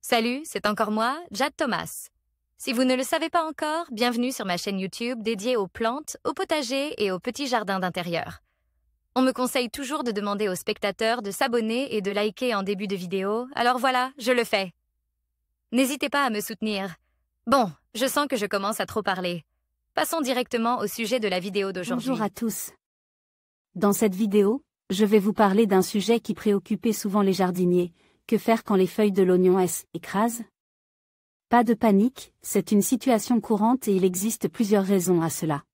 Salut, c'est encore moi, Jade Thomas. Si vous ne le savez pas encore, bienvenue sur ma chaîne YouTube dédiée aux plantes, au potager et aux petits jardins d'intérieur. On me conseille toujours de demander aux spectateurs de s'abonner et de liker en début de vidéo, alors voilà, je le fais. N'hésitez pas à me soutenir. Bon, je sens que je commence à trop parler. Passons directement au sujet de la vidéo d'aujourd'hui. Bonjour à tous. Dans cette vidéo, je vais vous parler d'un sujet qui préoccupait souvent les jardiniers. Que faire quand les feuilles de l'oignon s'écrasent? Pas de panique, c'est une situation courante et il existe plusieurs raisons à cela.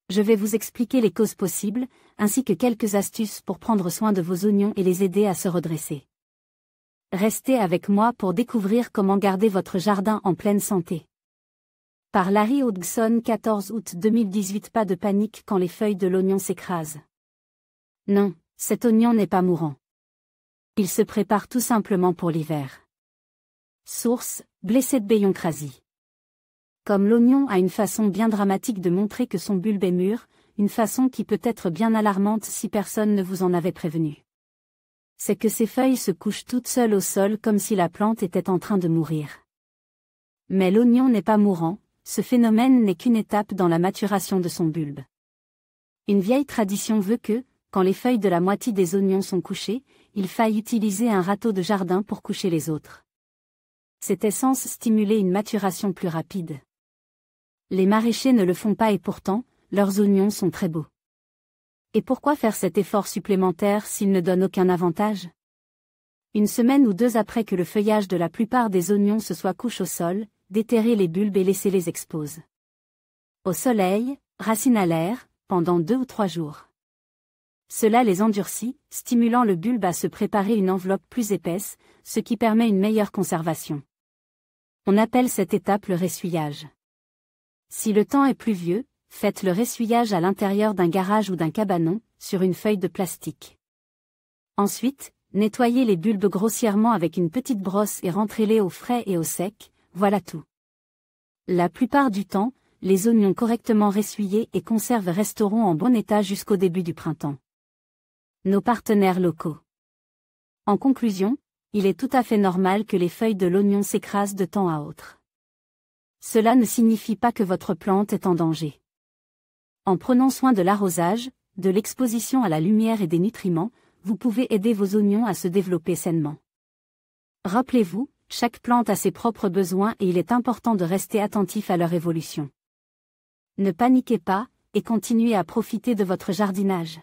Je vais vous expliquer les causes possibles, ainsi que quelques astuces pour prendre soin de vos oignons et les aider à se redresser. Restez avec moi pour découvrir comment garder votre jardin en pleine santé. Par Larry Hodgson, 14 août 2018. Pas de panique quand les feuilles de l'oignon s'écrasent. Non, cet oignon n'est pas mourant. Il se prépare tout simplement pour l'hiver. Source, Blessed Beyond Crazy. Comme l'oignon a une façon bien dramatique de montrer que son bulbe est mûr, une façon qui peut être bien alarmante si personne ne vous en avait prévenu. C'est que ses feuilles se couchent toutes seules au sol comme si la plante était en train de mourir. Mais l'oignon n'est pas mourant, ce phénomène n'est qu'une étape dans la maturation de son bulbe. Une vieille tradition veut que, quand les feuilles de la moitié des oignons sont couchées, il faille utiliser un râteau de jardin pour coucher les autres. C'était censé stimuler une maturation plus rapide. Les maraîchers ne le font pas et pourtant, leurs oignons sont très beaux. Et pourquoi faire cet effort supplémentaire s'il ne donne aucun avantage? Une semaine ou deux après que le feuillage de la plupart des oignons se soit couché au sol, déterrez les bulbes et laissez-les exposer. Au soleil, racines à l'air, pendant 2 ou 3 jours. Cela les endurcit, stimulant le bulbe à se préparer une enveloppe plus épaisse, ce qui permet une meilleure conservation. On appelle cette étape le ressuyage. Si le temps est pluvieux, faites le ressuyage à l'intérieur d'un garage ou d'un cabanon, sur une feuille de plastique. Ensuite, nettoyez les bulbes grossièrement avec une petite brosse et rentrez-les au frais et au sec, voilà tout. La plupart du temps, les oignons correctement ressuyés et conservés resteront en bon état jusqu'au début du printemps. Nos partenaires locaux. En conclusion, il est tout à fait normal que les feuilles de l'oignon s'écrasent de temps à autre. Cela ne signifie pas que votre plante est en danger. En prenant soin de l'arrosage, de l'exposition à la lumière et des nutriments, vous pouvez aider vos oignons à se développer sainement. Rappelez-vous, chaque plante a ses propres besoins et il est important de rester attentif à leur évolution. Ne paniquez pas, et continuez à profiter de votre jardinage.